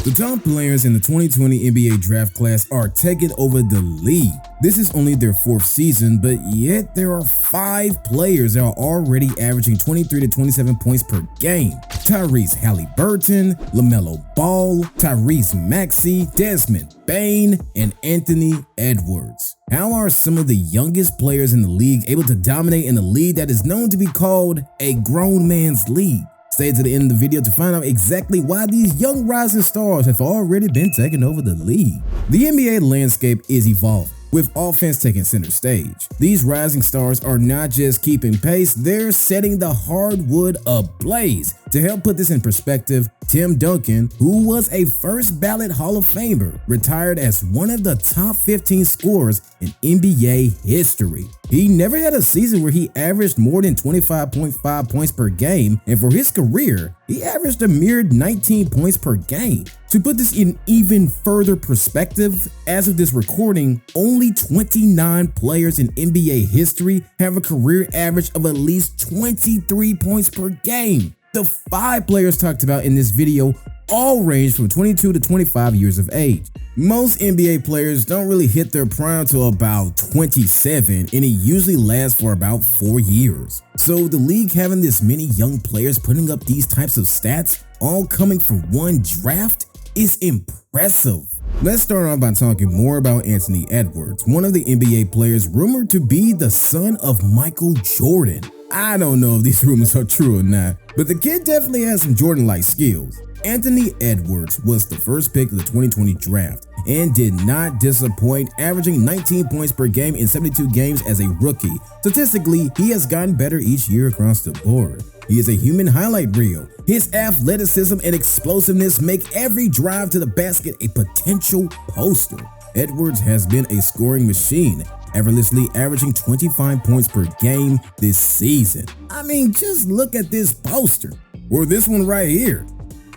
The top players in the 2020 NBA draft class are taking over the league. This is only their 4th season, but yet there are 5 players that are already averaging 23 to 27 points per game. Tyrese Haliburton, LaMelo Ball, Tyrese Maxey, Desmond Bane, and Anthony Edwards. How are some of the youngest players in the league able to dominate in a league that is known to be called a grown man's league? Stay to the end of the video to find out exactly why these young rising stars have already been taking over the league. The NBA landscape is evolving, with offense taking center stage. These rising stars are not just keeping pace, they're setting the hardwood ablaze. To help put this in perspective, Tim Duncan, who was a first ballot Hall of Famer, retired as one of the top 15 scorers in NBA history. He never had a season where he averaged more than 25.5 points per game, and for his career, he averaged a mere 19 points per game. To put this in even further perspective, as of this recording, only 29 players in NBA history have a career average of at least 23 points per game. The 5 players talked about in this video all range from 22 to 25 years of age. Most NBA players don't really hit their prime till about 27, and it usually lasts for about 4 years. So the league having this many young players putting up these types of stats, all coming from one draft, is impressive. Let's start off by talking more about Anthony Edwards, one of the NBA players rumored to be the son of Michael Jordan. I don't know if these rumors are true or not, but the kid definitely has some Jordan-like skills. Anthony Edwards was the first pick of the 2020 draft and did not disappoint, averaging 19 points per game in 72 games as a rookie. Statistically, he has gotten better each year across the board. He is a human highlight reel. His athleticism and explosiveness make every drive to the basket a potential poster. Edwards has been a scoring machine, effortlessly averaging 25 points per game this season. I mean, just look at this poster, or this one right here,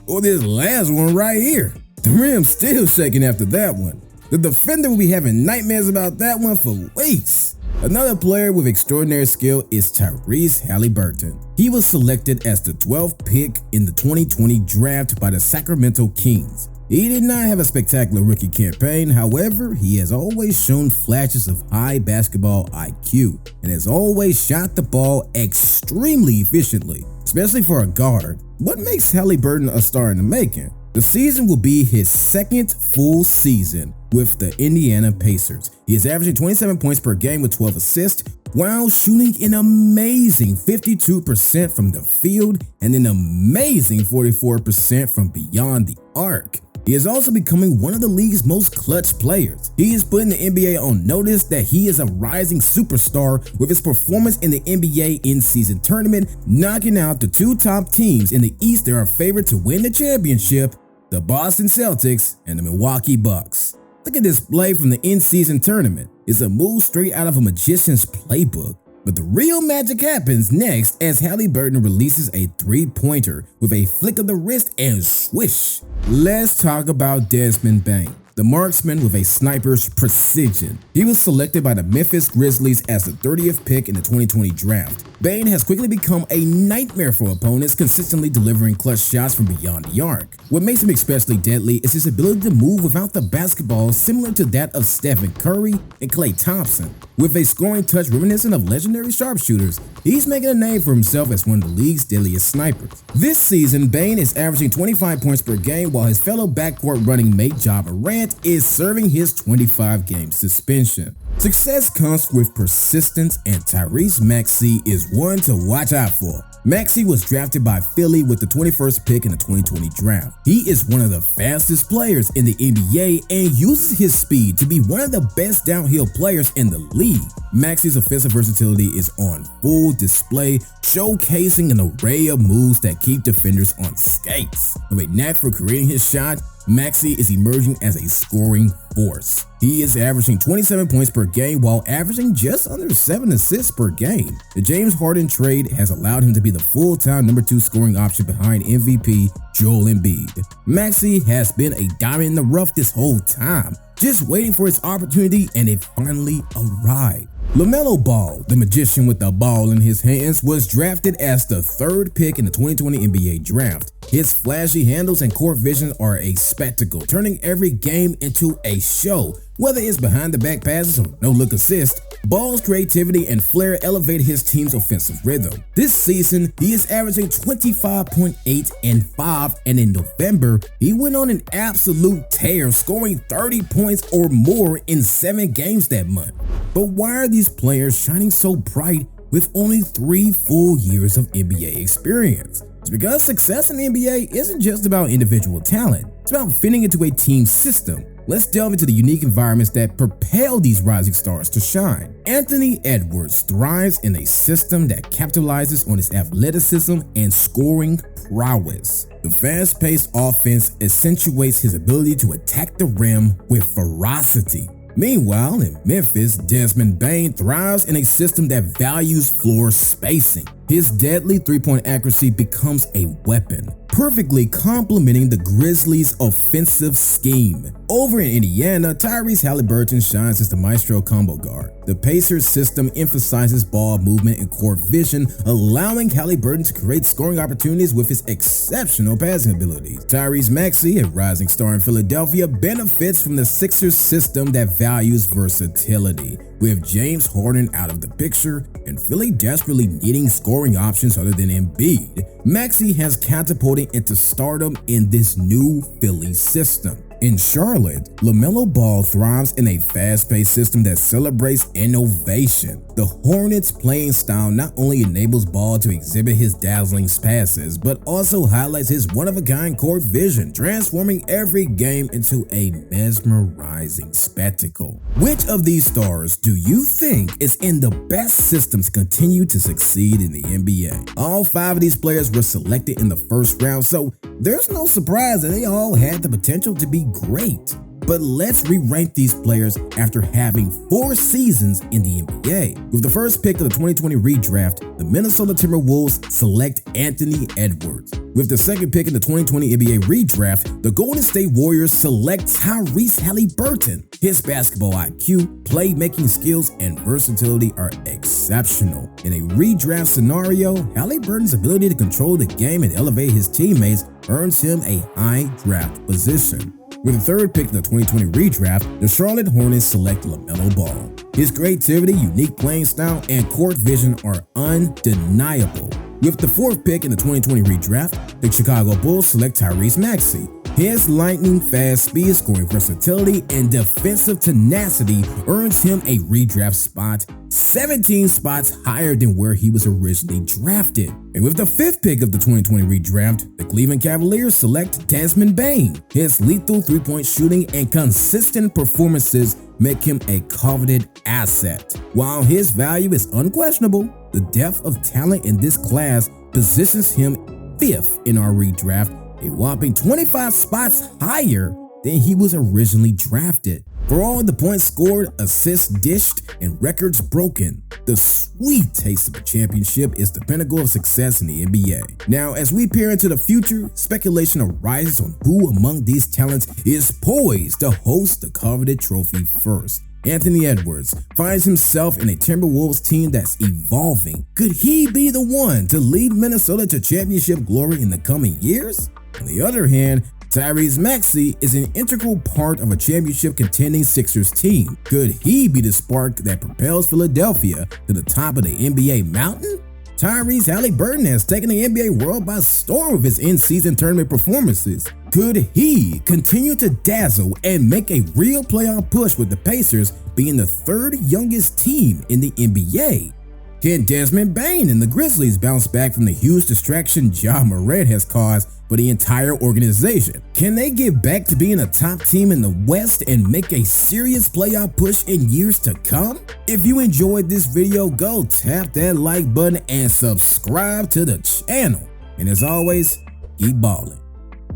or this last one right here. The rim's still shaking after that one. The defender will be having nightmares about that one for weeks. Another player with extraordinary skill is Tyrese Haliburton. He was selected as the 12th pick in the 2020 draft by the Sacramento Kings. He did not have a spectacular rookie campaign, however, he has always shown flashes of high basketball IQ and has always shot the ball extremely efficiently, especially for a guard. What makes Haliburton a star in the making? The season will be his 2nd full season with the Indiana Pacers. He is averaging 27 points per game with 12 assists, while shooting an amazing 52% from the field and an amazing 44% from beyond the arc. He is also becoming one of the league's most clutch players. He is putting the NBA on notice that he is a rising superstar with his performance in the NBA in-season tournament, knocking out the 2 top teams in the East that are favored to win the championship, the Boston Celtics and the Milwaukee Bucks. Look at this play from the in-season tournament. It's a move straight out of a magician's playbook. But the real magic happens next as Haliburton releases a 3-pointer with a flick of the wrist and swish. Let's talk about Desmond Bane, the marksman with a sniper's precision. He was selected by the Memphis Grizzlies as the 30th pick in the 2020 draft. Bane has quickly become a nightmare for opponents, consistently delivering clutch shots from beyond the arc. What makes him especially deadly is his ability to move without the basketball, similar to that of Stephen Curry and Klay Thompson. With a scoring touch reminiscent of legendary sharpshooters, he's making a name for himself as one of the league's deadliest snipers. This season, Bane is averaging 25 points per game, while his fellow backcourt running mate Ja Morant is serving his 25-game suspension. Success comes with persistence, and Tyrese Maxey is one to watch out for. Maxey was drafted by Philly with the 21st pick in the 2020 draft. He is one of the fastest players in the NBA and uses his speed to be one of the best downhill players in the league. Maxey's offensive versatility is on full display, showcasing an array of moves that keep defenders on skates. With a knack for creating his shot, Maxey is emerging as a scoring force. He is averaging 27 points per game while averaging just under 7 assists per game. The James Harden trade has allowed him to be the full-time number 2 scoring option behind MVP Joel Embiid. Maxey has been a diamond in the rough this whole time, just waiting for his opportunity, and it finally arrived. LaMelo Ball, the magician with the ball in his hands, was drafted as the 3rd pick in the 2020 NBA draft. His flashy handles and court vision are a spectacle, turning every game into a show. Whether it's behind the back passes or no-look assist, Ball's creativity and flair elevate his team's offensive rhythm. This season, he is averaging 25.8 and 5, and in November, he went on an absolute tear, scoring 30 points or more in 7 games that month. But why are these players shining so bright with only 3 full years of NBA experience? It's because success in the NBA isn't just about individual talent, it's about fitting into a team system. Let's delve into the unique environments that propel these rising stars to shine. Anthony Edwards thrives in a system that capitalizes on his athleticism and scoring prowess. The fast-paced offense accentuates his ability to attack the rim with ferocity. Meanwhile, in Memphis, Desmond Bane thrives in a system that values floor spacing. His deadly three-point accuracy becomes a weapon, perfectly complementing the Grizzlies' offensive scheme. Over in Indiana, Tyrese Haliburton shines as the maestro combo guard. The Pacers' system emphasizes ball movement and court vision, allowing Haliburton to create scoring opportunities with his exceptional passing abilities. Tyrese Maxey, a rising star in Philadelphia, benefits from the Sixers' system that values versatility. With James Harden out of the picture and Philly desperately needing scoring options other than Embiid, Maxey has catapulted into stardom in this new Philly system. In Charlotte, LaMelo Ball thrives in a fast-paced system that celebrates innovation. The Hornets' playing style not only enables Ball to exhibit his dazzling passes, but also highlights his one-of-a-kind court vision, transforming every game into a mesmerizing spectacle. Which of these stars do you think is in the best system to continue to succeed in the NBA? All 5 of these players were selected in the first round, so there's no surprise that they all had the potential to be great. But let's re-rank these players after having 4 seasons in the NBA. With the first pick of the 2020 redraft, the Minnesota Timberwolves select Anthony Edwards. With the second pick in the 2020 NBA redraft, the Golden State Warriors select Tyrese Haliburton. His basketball IQ, playmaking skills, and versatility are exceptional. In a redraft scenario, Haliburton's ability to control the game and elevate his teammates earns him a high draft position. With the third pick of the 2020 redraft, the Charlotte Hornets select LaMelo Ball. His creativity, unique playing style, and court vision are undeniable. With the fourth pick in the 2020 redraft, the Chicago Bulls select Tyrese Maxey. His lightning-fast speed, scoring versatility, and defensive tenacity earns him a redraft spot 17 spots higher than where he was originally drafted. And with the fifth pick of the 2020 redraft, the Cleveland Cavaliers select Desmond Bane. His lethal three-point shooting and consistent performances make him a coveted asset. While his value is unquestionable, the depth of talent in this class positions him 5th in our redraft, a whopping 25 spots higher than he was originally drafted. For all the points scored, assists dished, and records broken, the sweet taste of a championship is the pinnacle of success in the NBA. Now, as we peer into the future, speculation arises on who among these talents is poised to host the coveted trophy first. Anthony Edwards finds himself in a Timberwolves team that's evolving. Could he be the one to lead Minnesota to championship glory in the coming years? On the other hand, Tyrese Maxey is an integral part of a championship contending Sixers team. Could he be the spark that propels Philadelphia to the top of the NBA mountain? Tyrese Haliburton has taken the NBA world by storm with his in-season tournament performances. Could he continue to dazzle and make a real playoff push with the Pacers being the 3rd youngest team in the NBA? Can Desmond Bane and the Grizzlies bounce back from the huge distraction Ja Morant has caused for the entire organization? Can they get back to being a top team in the West and make a serious playoff push in years to come? If you enjoyed this video, go tap that like button and subscribe to the channel. And as always, keep balling.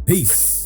Peace.